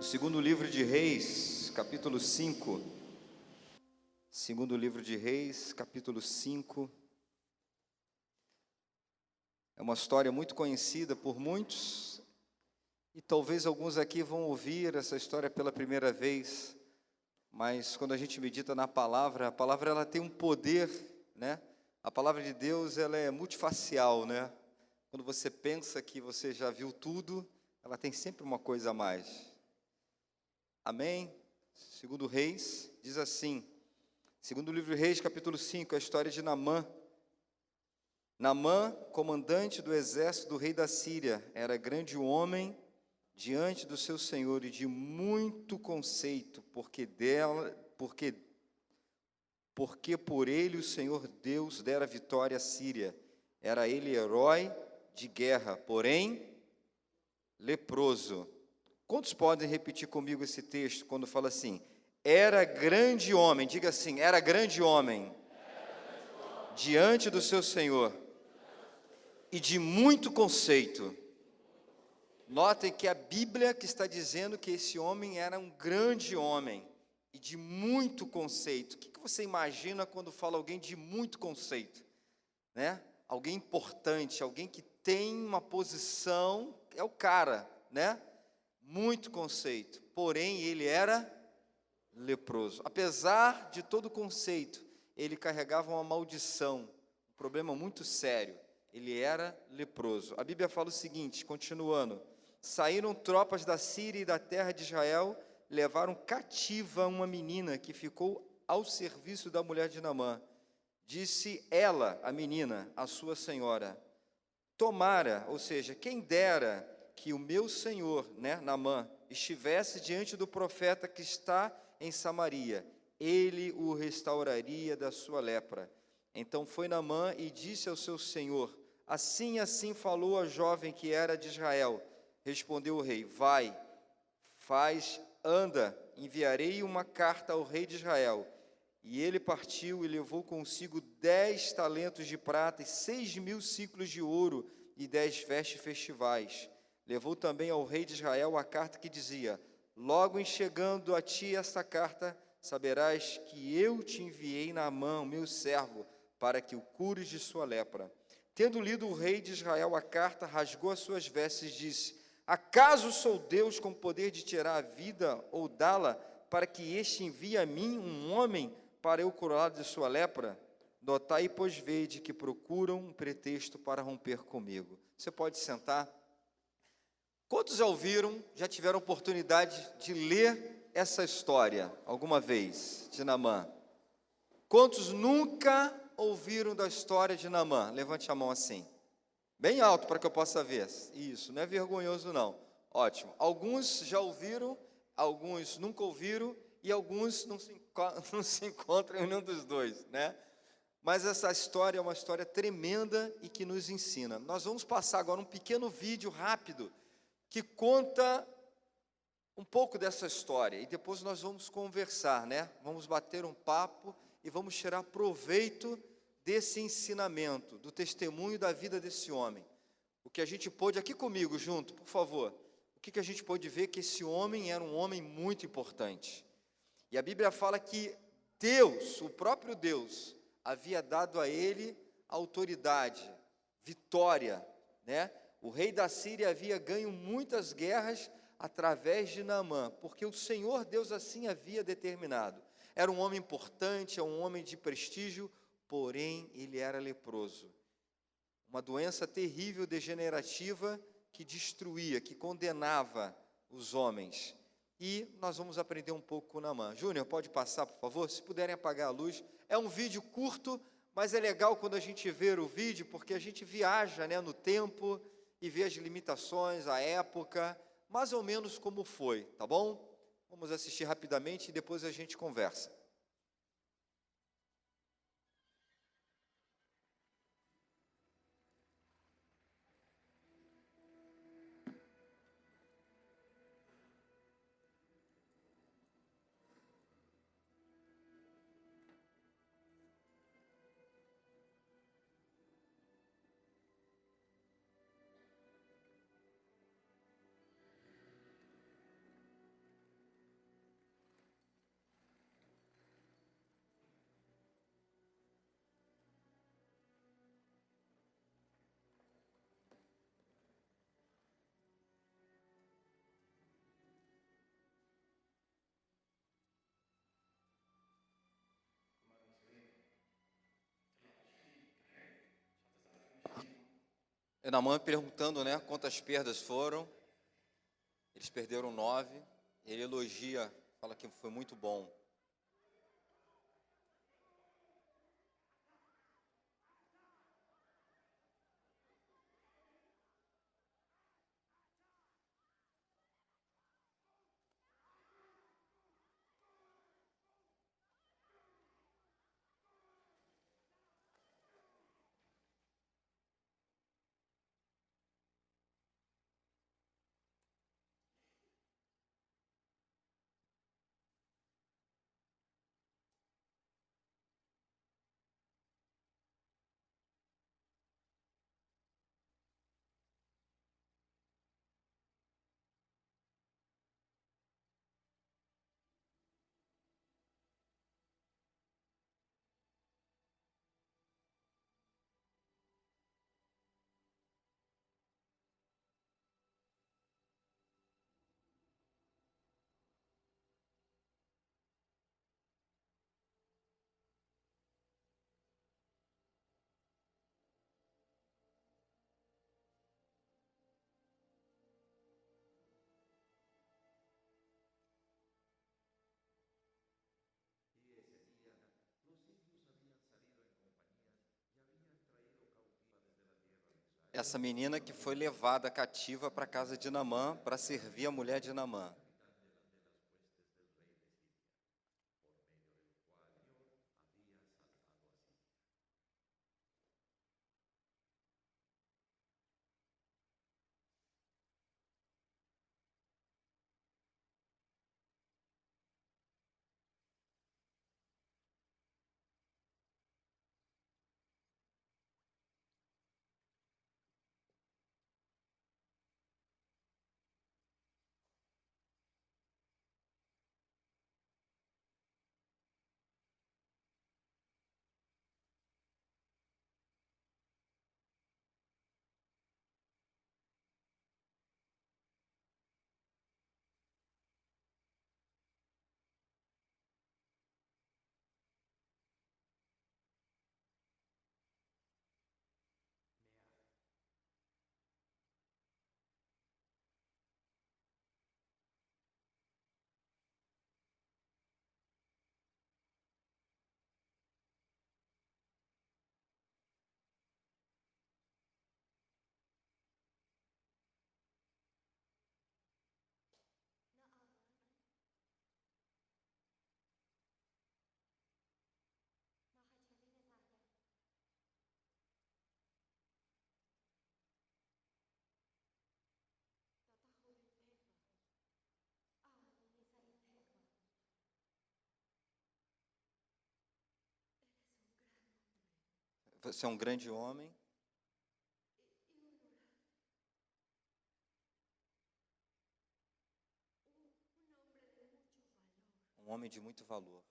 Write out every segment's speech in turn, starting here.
Segundo livro de Reis, capítulo 5. Segundo livro de Reis, capítulo 5. É uma história muito conhecida por muitos, e talvez alguns aqui vão ouvir essa história pela primeira vez, mas quando a gente medita na palavra, a palavra ela tem um poder, né? A palavra de Deus ela é multifacial, né? Quando você pensa que você já viu tudo, ela tem sempre uma coisa a mais. Amém? Segundo Reis, diz assim, segundo livro de Reis, capítulo 5, a história de Naamã. Naamã, comandante do exército do rei da Síria, era grande homem diante do seu senhor e de muito conceito, porque por ele o Senhor Deus dera vitória à Síria. Era ele herói de guerra, porém leproso. Quantos podem repetir comigo esse texto quando fala assim? Era grande homem, diga assim, era grande homem diante do seu Senhor e de muito conceito. Notem que a Bíblia que está dizendo que esse homem era um grande homem e de muito conceito. O que você imagina quando fala alguém de muito conceito? Né? Alguém importante, alguém que tem uma posição, é o cara, né? Muito conceito, porém ele era leproso. Apesar de todo o conceito, ele carregava uma maldição, um problema muito sério. Ele era leproso. A Bíblia fala o seguinte, continuando: saíram tropas da Síria e da terra de Israel, levaram cativa uma menina que ficou ao serviço da mulher de Naamã. Disse ela, a menina, à sua senhora: tomara, ou seja, quem dera que o meu senhor, né, Naamã, estivesse diante do profeta que está em Samaria, ele o restauraria da sua lepra. Então foi Naamã e disse ao seu senhor: assim falou a jovem que era de Israel. Respondeu o rei: vai, anda, enviarei uma carta ao rei de Israel. E ele partiu e levou consigo 10 talentos de prata e 6.000 ciclos de ouro e 10 vestes festivais. Levou também ao rei de Israel a carta que dizia: logo em chegando a ti esta carta, saberás que eu te enviei Naamã, meu servo, para que o cures de sua lepra. Tendo lido o rei de Israel a carta, rasgou as suas vestes e disse: acaso sou Deus com poder de tirar a vida ou dá-la, para que este envie a mim um homem para eu curar de sua lepra? Notai, pois, vede que procuram um pretexto para romper comigo. Você pode sentar. Quantos já ouviram, já tiveram oportunidade de ler essa história alguma vez, de Naamã? Quantos nunca ouviram da história de Naamã? Levante a mão assim, bem alto para que eu possa ver. Isso, não é vergonhoso não. Ótimo. Alguns já ouviram, alguns nunca ouviram e alguns não se encontram em nenhum dos dois, né? Mas essa história é uma história tremenda e que nos ensina. Nós vamos passar agora um pequeno vídeo rápido que conta um pouco dessa história, e depois nós vamos conversar, né? Vamos bater um papo e vamos tirar proveito desse ensinamento, do testemunho da vida desse homem. O que a gente pôde, aqui comigo junto, por favor, o que a gente pôde ver que esse homem era um homem muito importante. E a Bíblia fala que Deus, o próprio Deus, havia dado a ele autoridade, vitória, né? O rei da Síria havia ganho muitas guerras através de Naamã, porque o Senhor Deus assim havia determinado. Era um homem importante, um homem de prestígio, porém ele era leproso. Uma doença terrível, degenerativa, que destruía, que condenava os homens. E nós vamos aprender um pouco com Naamã. Júnior, pode passar, por favor? Se puderem apagar a luz. É um vídeo curto, mas é legal quando a gente vê o vídeo, porque a gente viaja, né, no tempo e vê as limitações, a época, mais ou menos como foi, tá bom? Vamos assistir rapidamente e depois a gente conversa. Naamã perguntando, né, quantas perdas foram. Eles perderam 9. Ele elogia, fala que foi muito bom. Essa menina que foi levada cativa para a casa de Naamã para servir a mulher de Naamã. Você é um grande homem. Um homem de muito valor.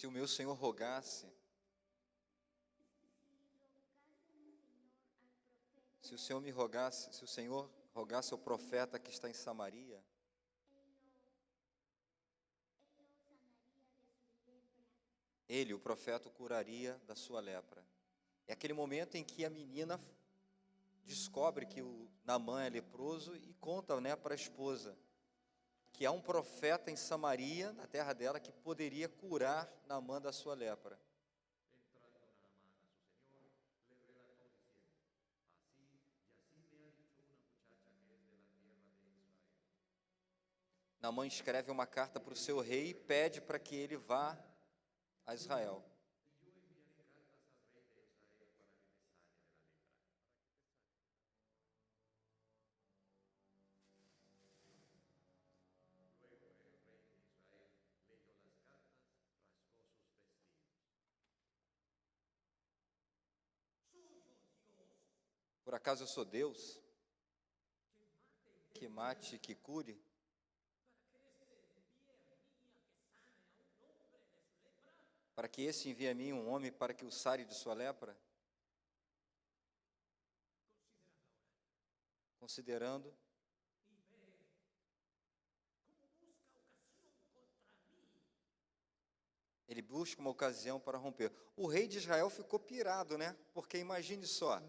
Se o meu Senhor rogasse, se o Senhor me rogasse, se o Senhor rogasse ao profeta que está em Samaria, ele, o profeta, o curaria da sua lepra. É aquele momento em que a menina descobre que o Naamã é leproso e conta, né, para a esposa que há um profeta em Samaria, na terra dela, que poderia curar Naamã da sua lepra. Naamã escreve uma carta para o seu rei e pede para que ele vá a Israel. Por acaso eu sou Deus? Que mate, que cure? Para que esse envie a mim um homem para que o sare de sua lepra? Considerando, ele busca uma ocasião para romper. O rei de Israel ficou pirado, né? Porque imagine só,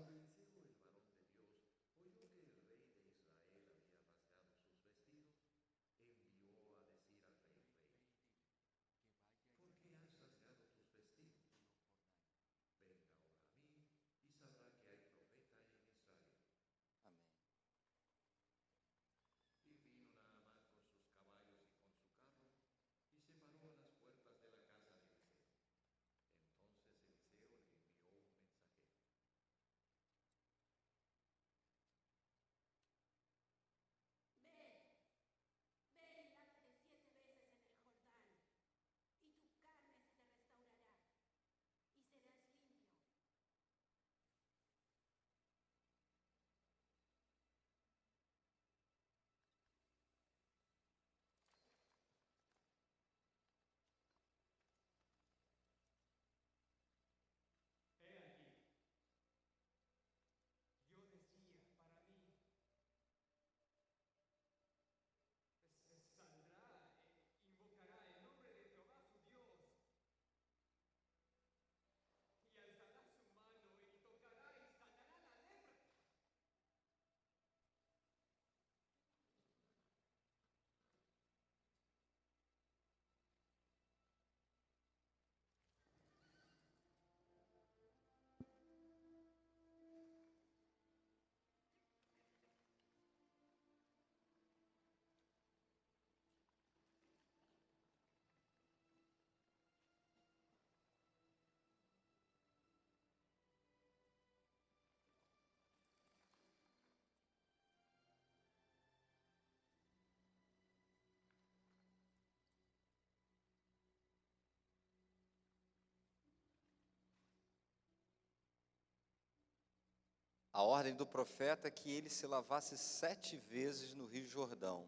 a ordem do profeta é que ele se lavasse 7 vezes no Rio Jordão.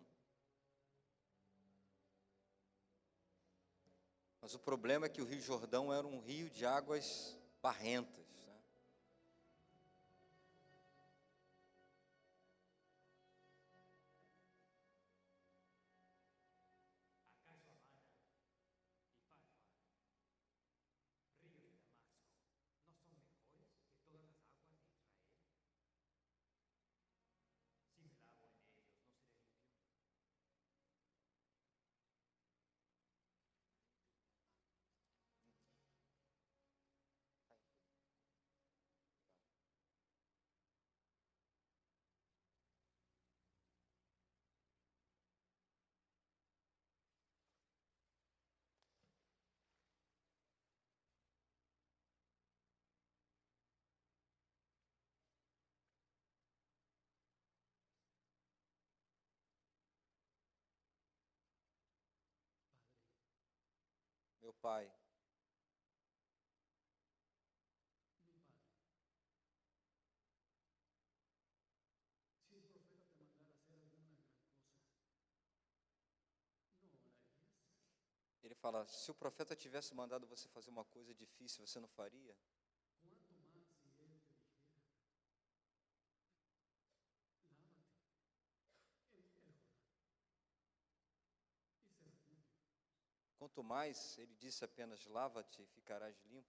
Mas o problema é que o Rio Jordão era um rio de águas barrentas, né? Meu pai, ele fala, se o profeta tivesse mandado você fazer uma coisa difícil, você não faria? Quanto mais, ele disse apenas, lava-te e ficarás limpo.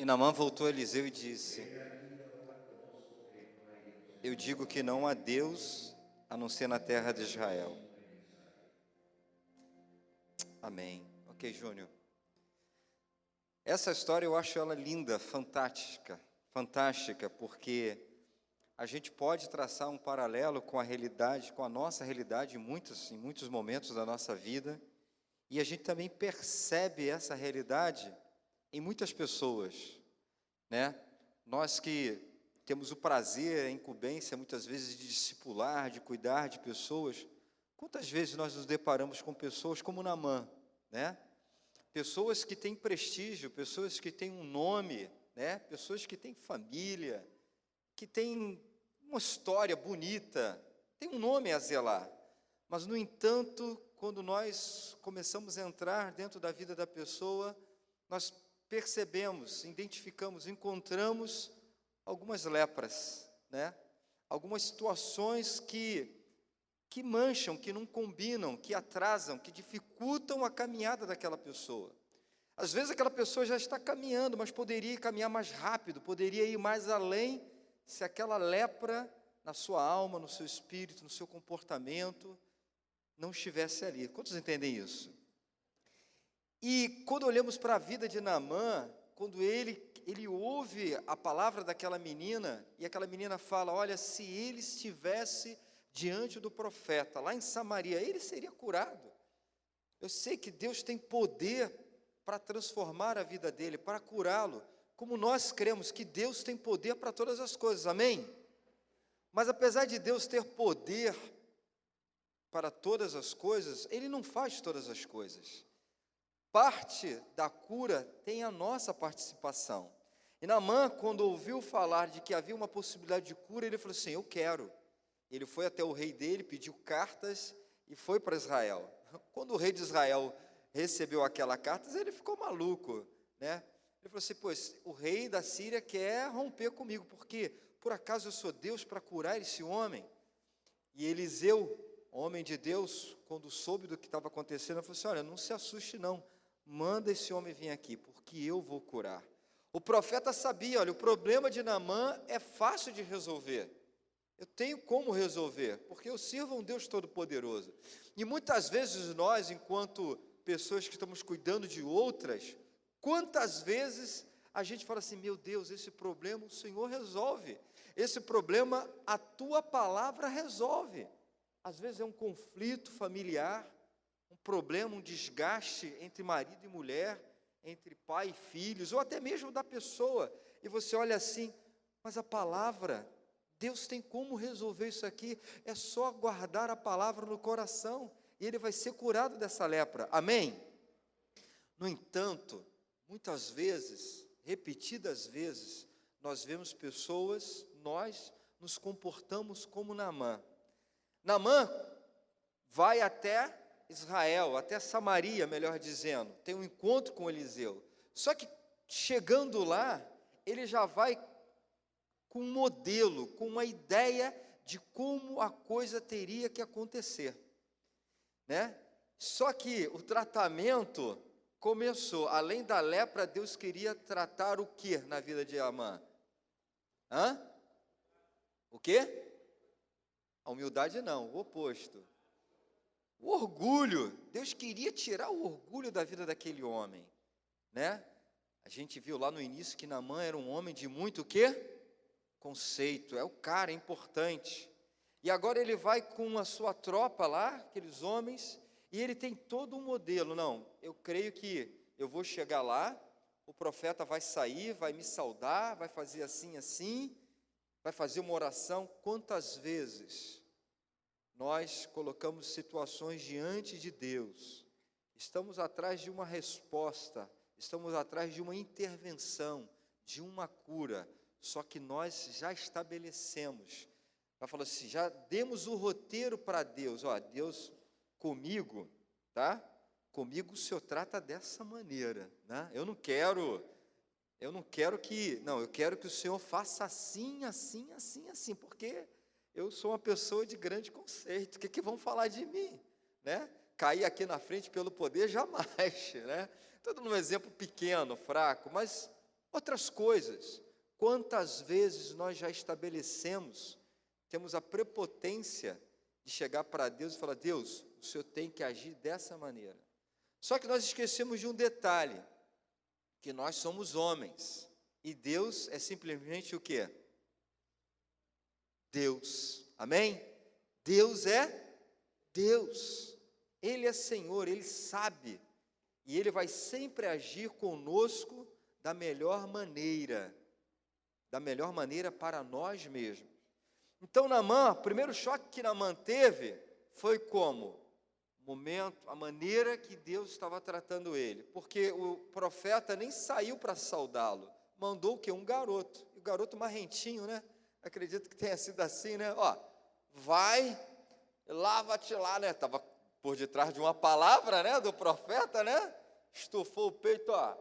E Naamã voltou a Eliseu e disse: eu digo que não há Deus a não ser na terra de Israel. Amém. Ok, Júnior. Essa história eu acho ela linda, fantástica, porque a gente pode traçar um paralelo com a realidade, com a nossa realidade em muitos momentos da nossa vida, e a gente também percebe essa realidade em muitas pessoas, né? Nós que temos o prazer, a incumbência, muitas vezes, de discipular, de cuidar de pessoas, quantas vezes nós nos deparamos com pessoas como Naamã, né? Pessoas que têm prestígio, pessoas que têm um nome, né? Pessoas que têm família, que têm uma história bonita, tem um nome a zelar. Mas, no entanto, quando nós começamos a entrar dentro da vida da pessoa, nós percebemos, identificamos, encontramos algumas lepras, né? Algumas situações que mancham, que não combinam, que atrasam, que dificultam a caminhada daquela pessoa. Às vezes aquela pessoa já está caminhando, mas poderia caminhar mais rápido, poderia ir mais além, se aquela lepra na sua alma, no seu espírito, no seu comportamento, não estivesse ali. Quantos entendem isso? E quando olhamos para a vida de Naamã, quando ele ouve a palavra daquela menina, e aquela menina fala: olha, se ele estivesse diante do profeta, lá em Samaria, ele seria curado. Eu sei que Deus tem poder para transformar a vida dele, para curá-lo, como nós cremos que Deus tem poder para todas as coisas, amém? Mas apesar de Deus ter poder para todas as coisas, Ele não faz todas as coisas. Parte da cura tem a nossa participação. E Naamã, quando ouviu falar de que havia uma possibilidade de cura, ele falou assim: eu quero. Ele foi até o rei dele, pediu cartas e foi para Israel. Quando o rei de Israel recebeu aquela carta, ele ficou maluco, né? Ele falou assim: pois o rei da Síria quer romper comigo, porque por acaso eu sou Deus para curar esse homem? E Eliseu, homem de Deus, quando soube do que estava acontecendo, falou assim: olha, não se assuste não, manda esse homem vir aqui, porque eu vou curar. O profeta sabia: olha, o problema de Naamã é fácil de resolver. Eu tenho como resolver, porque eu sirvo a um Deus Todo-Poderoso. E muitas vezes nós, enquanto pessoas que estamos cuidando de outras, quantas vezes a gente fala assim: meu Deus, esse problema o Senhor resolve. Esse problema a tua palavra resolve. Às vezes é um conflito familiar, um problema, um desgaste entre marido e mulher, entre pai e filhos, ou até mesmo da pessoa. E você olha assim: mas a palavra, Deus tem como resolver isso aqui, é só guardar a palavra no coração, e ele vai ser curado dessa lepra, amém? No entanto, muitas vezes, repetidas vezes, nós vemos pessoas, nós nos comportamos como Naamã. Naamã vai até Israel, até Samaria, melhor dizendo, tem um encontro com Eliseu, só que chegando lá, ele já vai com um modelo, com uma ideia de como a coisa teria que acontecer, né? Só que o tratamento começou, além da lepra, Deus queria tratar o que na vida de Naamã? O quê? A humildade não, o oposto. O orgulho. Deus queria tirar o orgulho da vida daquele homem, né? A gente viu lá no início que Naamã era um homem de muito o quê? Conceito, é o cara, é importante. E agora ele vai com a sua tropa lá, aqueles homens, e ele tem todo um modelo. Não, eu creio que eu vou chegar lá, o profeta vai sair, vai me saudar, vai fazer assim, assim, vai fazer uma oração. Quantas vezes nós colocamos situações diante de Deus, estamos atrás de uma resposta, estamos atrás de uma intervenção, de uma cura, só que nós já estabelecemos, ela falou assim, já demos o roteiro para Deus: ó, Deus, comigo, tá? Comigo o Senhor trata dessa maneira, né? Eu quero que o Senhor faça assim, assim, assim, assim, porque eu sou uma pessoa de grande conceito, o que vão falar de mim, né? Cair aqui na frente pelo poder, jamais, né? Estou dando um exemplo pequeno, fraco, mas Outras coisas, quantas vezes nós já estabelecemos, temos a prepotência de chegar para Deus e falar: Deus, o Senhor tem que agir dessa maneira. Só que nós esquecemos de um detalhe, que nós somos homens, e Deus é simplesmente o quê? Deus, amém? Deus é Deus, Ele é Senhor, Ele sabe, e Ele vai sempre agir conosco da melhor maneira para nós mesmos. Então, Naamã, o primeiro choque que Naamã teve foi como? A maneira que Deus estava tratando ele, porque o profeta nem saiu para saudá-lo, mandou o quê? Um garoto, e o garoto marrentinho, né? Acredito que tenha sido assim, né? Ó, vai, lava-te lá, né? Estava por detrás de uma palavra, né? Do profeta, né? Estufou o peito, ó,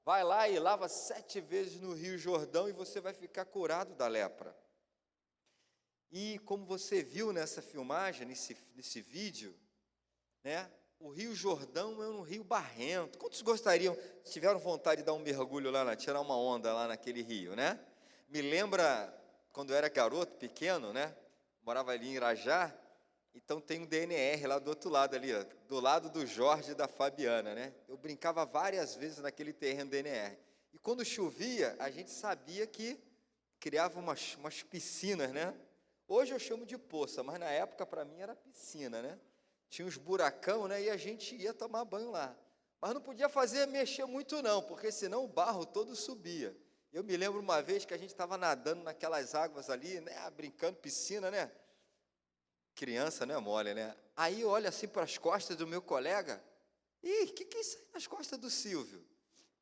vai lá e lava 7 vezes no Rio Jordão e você vai ficar curado da lepra. E como você viu nessa filmagem, nesse vídeo, né? O Rio Jordão é um rio barrento. Quantos tiveram vontade de dar um mergulho lá, tirar uma onda lá naquele rio, né? Me lembra quando eu era garoto, pequeno, né? Morava ali em Irajá, então tem um DNR lá do outro lado ali, ó, do lado do Jorge e da Fabiana, né? Eu brincava várias vezes naquele terreno DNR. E quando chovia, a gente sabia que criava umas piscinas, né? Hoje eu chamo de poça, mas na época para mim era piscina, né? Tinha uns buracão, né? E a gente ia tomar banho lá. Mas não podia mexer muito não, porque senão o barro todo subia. Eu me lembro uma vez que a gente estava nadando naquelas águas ali, né? Brincando, piscina, né? Criança, né, mole, né? Aí eu olho assim para as costas do meu colega. Ih, o que é isso aí nas costas do Silvio?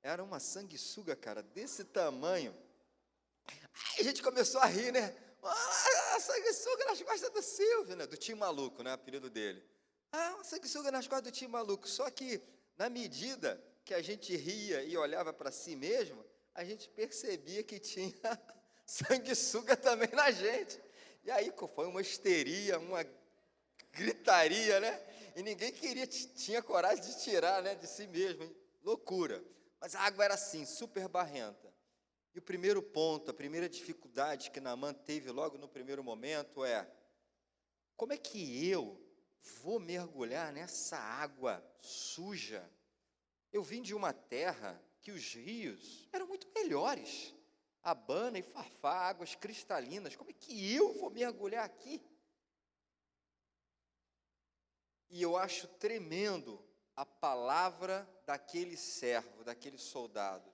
Era uma sanguessuga, cara, desse tamanho. Aí a gente começou a rir, né? A sanguessuga nas costas do Silvio, né? Do Tio Maluco, né? O apelido dele. Uma sanguessuga nas costas do Tio Maluco. Só que, na medida que a gente ria e olhava para si mesmo, a gente percebia que tinha sanguessuga também na gente. E aí foi uma histeria, uma gritaria, né? E ninguém tinha coragem de tirar, né, de si mesmo, hein? Loucura. Mas a água era assim, super barrenta. E o primeiro ponto, a primeira dificuldade que Naamã teve logo no primeiro momento é: como é que eu vou mergulhar nessa água suja? Eu vim de uma terra que os rios eram muito melhores. Abana e Farfá, águas cristalinas. Como é que eu vou mergulhar aqui? E eu acho tremendo a palavra daquele servo, daquele soldado,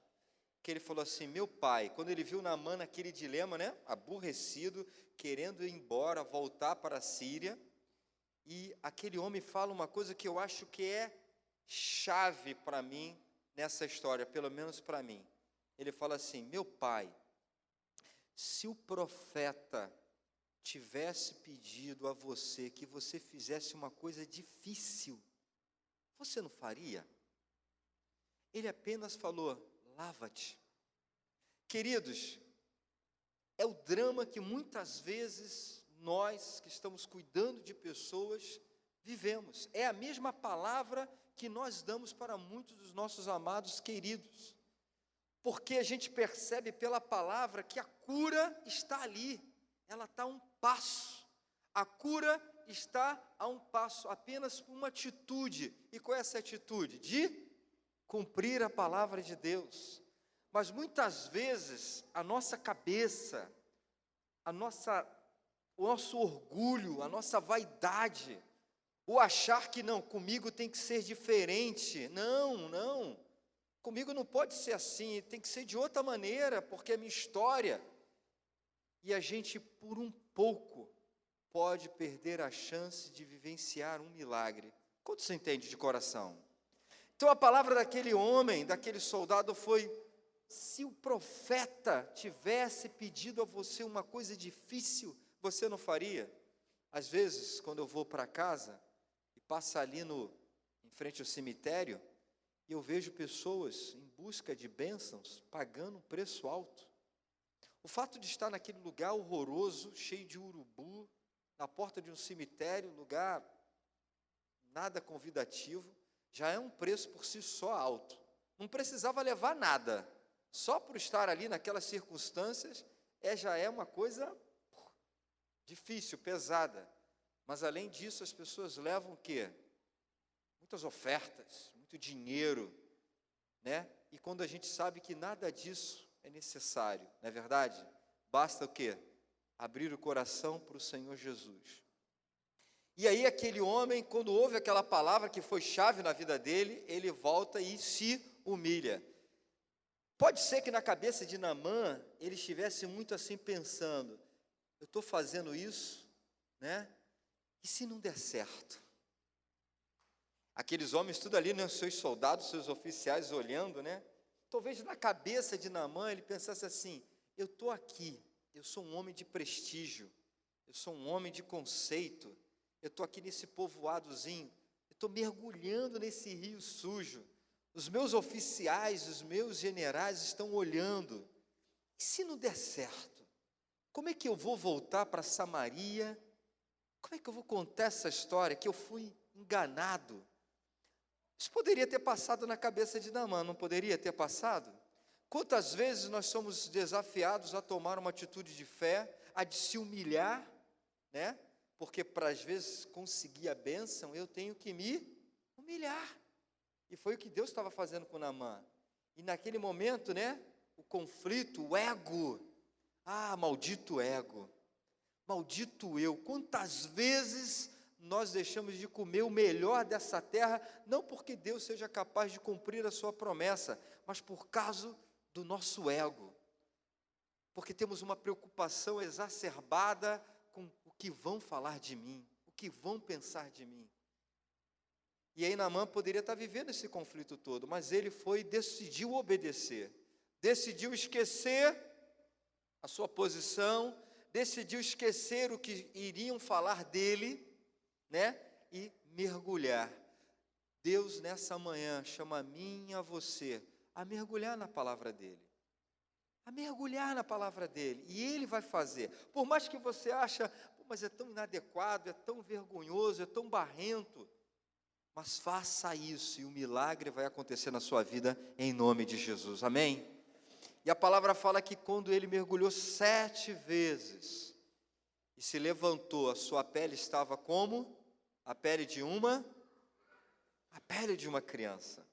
que ele falou assim: meu pai, quando ele viu Naamã naquele dilema, né, aborrecido, querendo ir embora, voltar para a Síria, e aquele homem fala uma coisa que eu acho que é chave para mim nessa história, pelo menos para mim. Ele fala assim: meu pai, se o profeta tivesse pedido a você que você fizesse uma coisa difícil, você não faria? Ele apenas falou: lava-te. Queridos, é o drama que muitas vezes nós que estamos cuidando de pessoas vivemos. É a mesma palavra que nós damos para muitos dos nossos amados queridos, porque a gente percebe pela palavra que a cura está ali, ela está a um passo, a cura está a um passo, apenas por uma atitude. E qual é essa atitude? De cumprir a palavra de Deus. Mas muitas vezes a nossa cabeça, o nosso orgulho, a nossa vaidade, o achar que não, comigo tem que ser diferente, não, comigo não pode ser assim, tem que ser de outra maneira, porque é minha história. E a gente, por um pouco, pode perder a chance de vivenciar um milagre. Quanto você entende de coração? Então a palavra daquele homem, daquele soldado foi: se o profeta tivesse pedido a você uma coisa difícil, você não faria? Às vezes, quando eu vou para casa e passo ali em frente ao cemitério, eu vejo pessoas em busca de bênçãos, pagando um preço alto. O fato de estar naquele lugar horroroso, cheio de urubu, na porta de um cemitério, lugar nada convidativo, já é um preço por si só alto. Não precisava levar nada, Só por estar ali naquelas circunstâncias, já é uma coisa difícil, pesada. Mas além disso, as pessoas levam o quê? Muitas ofertas, muito dinheiro, né? E quando a gente sabe que nada disso é necessário, não é verdade? Basta o quê? Abrir o coração para o Senhor Jesus. E aí aquele homem, quando ouve aquela palavra que foi chave na vida dele, ele volta e se humilha. Pode ser que na cabeça de Naamã, ele estivesse muito assim pensando, eu estou fazendo isso, né? E se não der certo? Aqueles homens, tudo ali, né, seus soldados, seus oficiais olhando, né? Talvez na cabeça de Naamã ele pensasse assim, eu estou aqui, eu sou um homem de prestígio, eu sou um homem de conceito, eu estou aqui nesse povoadozinho, eu estou mergulhando nesse rio sujo, os meus oficiais, os meus generais estão olhando, e se não der certo? Como é que eu vou voltar para Samaria? Como é que eu vou contar essa história, que eu fui enganado? Isso poderia ter passado na cabeça de Naamã, não poderia ter passado? Quantas vezes nós somos desafiados a tomar uma atitude de fé, a de se humilhar, né? Porque para às vezes conseguir a bênção, eu tenho que me humilhar. E foi o que Deus estava fazendo com Naamã. E naquele momento, né? O conflito, o ego. Ah, maldito ego. Maldito eu. Quantas vezes nós deixamos de comer o melhor dessa terra, não porque Deus seja capaz de cumprir a sua promessa, mas por causa do nosso ego. Porque temos uma preocupação exacerbada com o que vão falar de mim, o que vão pensar de mim. E aí Naamã poderia estar vivendo esse conflito todo, mas ele decidiu obedecer, decidiu esquecer a sua posição, decidiu esquecer o que iriam falar dele, né? E mergulhar. Deus nessa manhã chama a mim e a você a mergulhar na palavra dele. A mergulhar na palavra dele. E ele vai fazer. Por mais que você ache, mas é tão inadequado, é tão vergonhoso, é tão barrento. Mas faça isso e o milagre vai acontecer na sua vida em nome de Jesus. Amém? E a palavra fala que quando ele mergulhou 7 vezes e se levantou, a sua pele estava como? A pele de uma criança.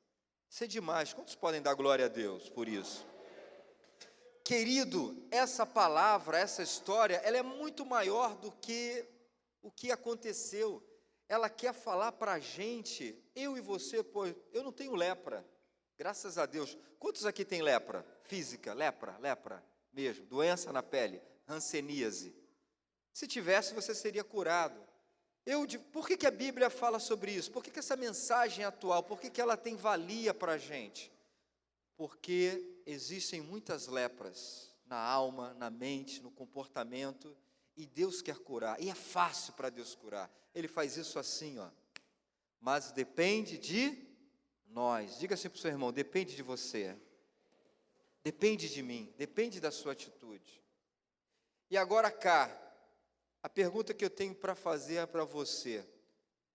Isso é demais. Quantos podem dar glória a Deus por isso? Querido, essa palavra, essa história, ela é muito maior do que o que aconteceu. Ela quer falar para a gente, eu e você, pô, eu não tenho lepra, graças a Deus. Quantos aqui tem lepra? Física, lepra mesmo, doença na pele, hanseníase. Se tivesse, você seria curado. Por que a Bíblia fala sobre isso? Por que essa mensagem é atual? Por que ela tem valia para a gente? Porque existem muitas lepras na alma, na mente, no comportamento, e Deus quer curar, e é fácil para Deus curar. Ele faz isso assim, ó. Mas depende de nós. Diga assim para o seu irmão, depende de você. Depende de mim, depende da sua atitude. E agora cá, a pergunta que eu tenho para fazer é para você.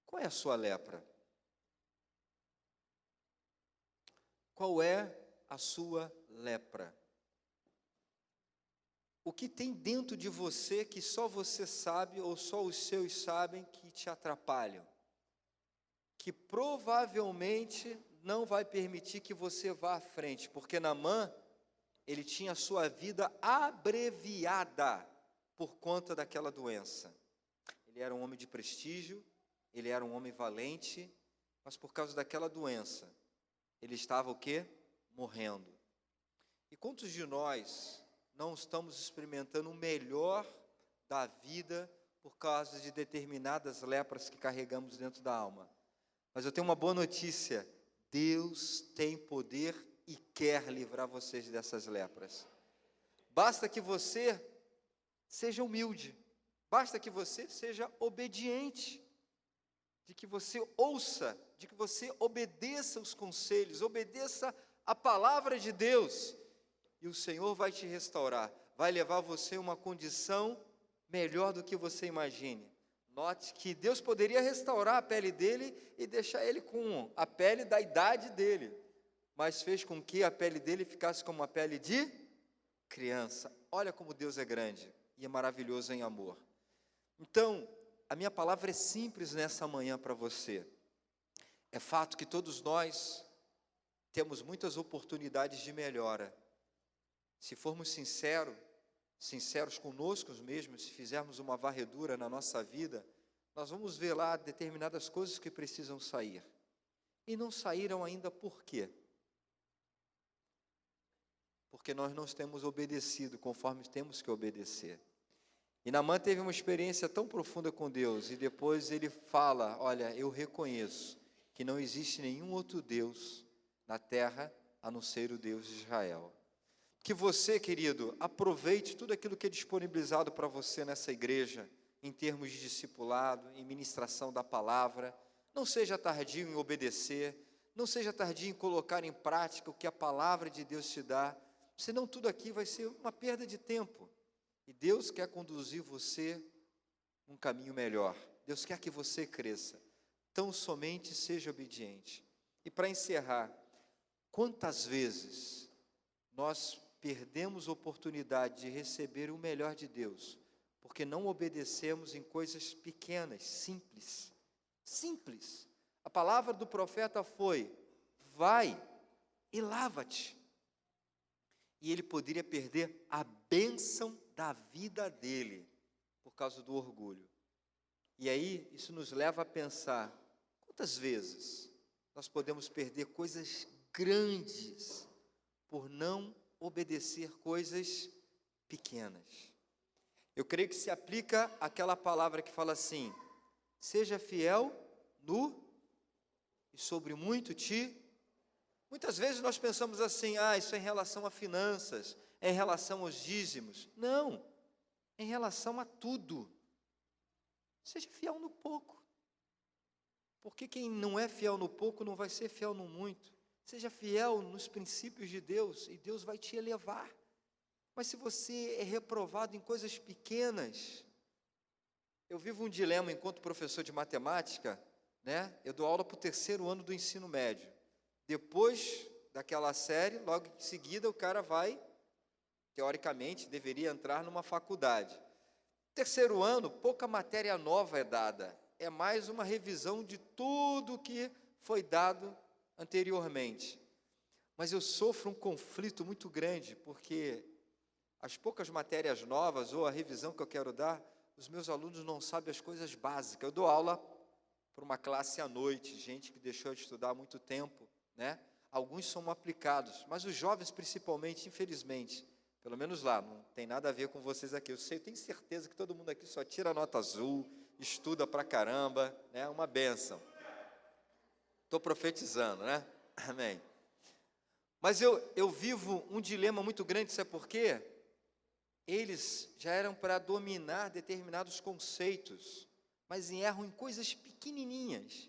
Qual é a sua lepra? Qual é a sua lepra? O que tem dentro de você que só você sabe ou só os seus sabem que te atrapalham? Que provavelmente não vai permitir que você vá à frente, porque Naamã, ele tinha a sua vida abreviada por conta daquela doença. Ele era um homem de prestígio, ele era um homem valente, mas por causa daquela doença, ele estava o quê? Morrendo. E quantos de nós não estamos experimentando o melhor da vida por causa de determinadas lepras que carregamos dentro da alma? Mas eu tenho uma boa notícia, Deus tem poder e quer livrar vocês dessas lepras. Basta que você seja humilde, basta que você seja obediente, de que você ouça, de que você obedeça os conselhos, obedeça a palavra de Deus, e o Senhor vai te restaurar, vai levar você a uma condição melhor do que você imagine. Note que Deus poderia restaurar a pele dele e deixar ele com a pele da idade dele, mas fez com que a pele dele ficasse como uma pele de criança. Olha como Deus é grande e é maravilhoso em amor. Então, a minha palavra é simples nessa manhã para você. É fato que todos nós temos muitas oportunidades de melhora. Se formos sinceros conosco mesmos, se fizermos uma varredura na nossa vida, nós vamos ver lá determinadas coisas que precisam sair. E não saíram ainda por quê? Porque nós não temos obedecido conforme temos que obedecer. E Naamã teve uma experiência tão profunda com Deus, e depois ele fala, olha, eu reconheço que não existe nenhum outro Deus na terra, a não ser o Deus de Israel. Que você, querido, aproveite tudo aquilo que é disponibilizado para você nessa igreja, em termos de discipulado, em ministração da palavra. Não seja tardio em obedecer, não seja tardio em colocar em prática o que a palavra de Deus te dá, senão tudo aqui vai ser uma perda de tempo. E Deus quer conduzir você num caminho melhor. Deus quer que você cresça. Tão somente seja obediente. E para encerrar, quantas vezes nós perdemos a oportunidade de receber o melhor de Deus, porque não obedecemos em coisas pequenas, simples. Simples. A palavra do profeta foi, vai e lava-te. E ele poderia perder a bênção da vida dele, por causa do orgulho. E aí, isso nos leva a pensar, quantas vezes nós podemos perder coisas grandes, por não obedecer coisas pequenas. Eu creio que se aplica aquela palavra que fala assim, seja fiel no e sobre muito te. Muitas vezes nós pensamos assim, isso é em relação a finanças, é em relação aos dízimos. Não, é em relação a tudo. Seja fiel no pouco. Porque quem não é fiel no pouco não vai ser fiel no muito. Seja fiel nos princípios de Deus e Deus vai te elevar. Mas se você é reprovado em coisas pequenas, eu vivo um dilema enquanto professor de matemática, né? Eu dou aula para o 3º ano do ensino médio. Depois daquela série, logo em seguida o cara vai, teoricamente, deveria entrar numa faculdade. 3º ano, pouca matéria nova é dada. É mais uma revisão de tudo que foi dado anteriormente. Mas eu sofro um conflito muito grande, porque as poucas matérias novas, ou a revisão que eu quero dar, os meus alunos não sabem as coisas básicas. Eu dou aula para uma classe à noite, gente que deixou de estudar há muito tempo, né? Alguns são aplicados, mas os jovens principalmente, infelizmente, pelo menos lá, não tem nada a ver com vocês aqui. Eu tenho certeza que todo mundo aqui só tira nota azul, estuda pra caramba, né? Uma bênção. Estou profetizando, né? Amém. Mas eu vivo um dilema muito grande, sabe por quê? Eles já eram para dominar determinados conceitos, mas erram em coisas pequenininhas.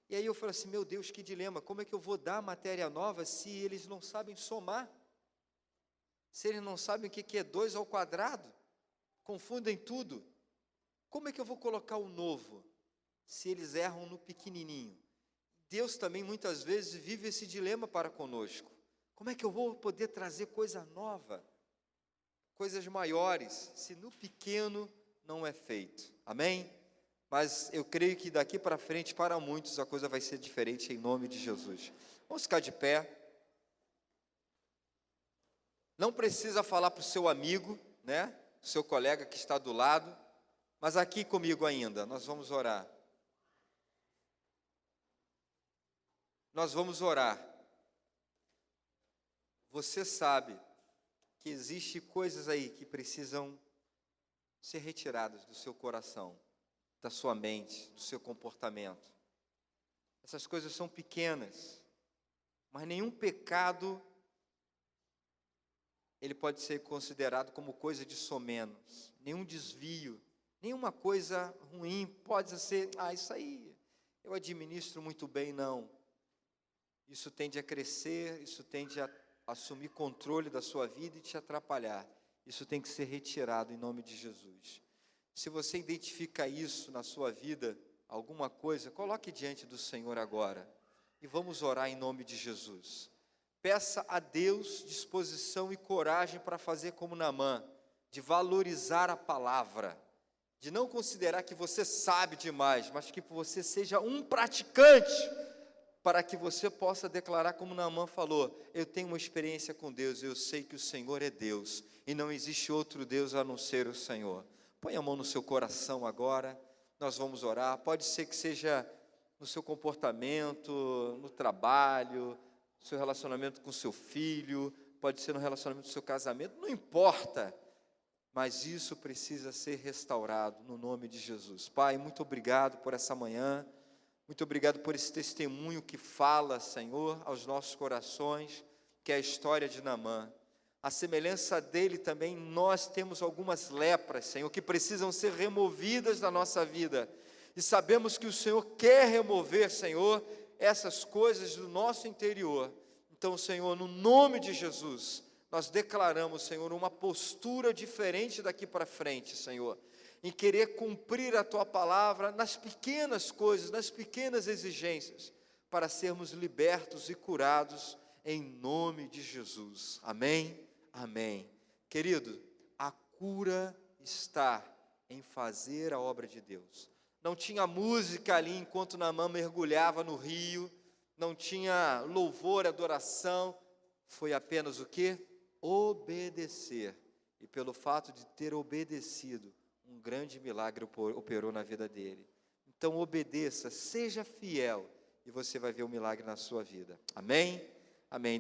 E aí eu falo assim, meu Deus, que dilema, como é que eu vou dar matéria nova se eles não sabem somar? Se eles não sabem o que é 2 ao quadrado, confundem tudo. Como é que eu vou colocar o novo, se eles erram no pequenininho? Deus também muitas vezes vive esse dilema para conosco. Como é que eu vou poder trazer coisa nova, coisas maiores, se no pequeno não é feito? Amém? Mas eu creio que daqui para frente, para muitos, a coisa vai ser diferente em nome de Jesus. Vamos ficar de pé. Não precisa falar para o seu amigo, né? Seu colega que está do lado, mas aqui comigo ainda, nós vamos orar. Nós vamos orar. Você sabe que existem coisas aí que precisam ser retiradas do seu coração, da sua mente, do seu comportamento. Essas coisas são pequenas, mas nenhum pecado ele pode ser considerado como coisa de somenos. Nenhum desvio, nenhuma coisa ruim pode ser, isso aí eu administro muito bem, não. Isso tende a crescer, isso tende a assumir controle da sua vida e te atrapalhar. Isso tem que ser retirado em nome de Jesus. Se você identifica isso na sua vida, alguma coisa, coloque diante do Senhor agora. E vamos orar em nome de Jesus. Peça a Deus disposição e coragem para fazer como Naamã, de valorizar a palavra, de não considerar que você sabe demais, mas que você seja um praticante, para que você possa declarar como Naamã falou: eu tenho uma experiência com Deus, eu sei que o Senhor é Deus, e não existe outro Deus a não ser o Senhor. Põe a mão no seu coração agora, nós vamos orar. Pode ser que seja no seu comportamento, no trabalho, no seu relacionamento com seu filho, pode ser no relacionamento do seu casamento, não importa, mas isso precisa ser restaurado no nome de Jesus. Pai, muito obrigado por essa manhã, muito obrigado por esse testemunho que fala, Senhor, aos nossos corações, que é a história de Naamã. A semelhança dele também, nós temos algumas lepras, Senhor, que precisam ser removidas da nossa vida, e sabemos que o Senhor quer remover, Senhor, essas coisas do nosso interior. Então, Senhor, no nome de Jesus, nós declaramos, Senhor, uma postura diferente daqui para frente, Senhor, em querer cumprir a Tua palavra nas pequenas coisas, nas pequenas exigências, para sermos libertos e curados em nome de Jesus. Amém? Amém. Querido, a cura está em fazer a obra de Deus. Não tinha música ali enquanto Naamã mergulhava no rio, não tinha louvor, adoração, foi apenas o quê? Obedecer. E pelo fato de ter obedecido, um grande milagre operou na vida dele. Então obedeça, seja fiel, e você vai ver o milagre na sua vida. Amém? Amém.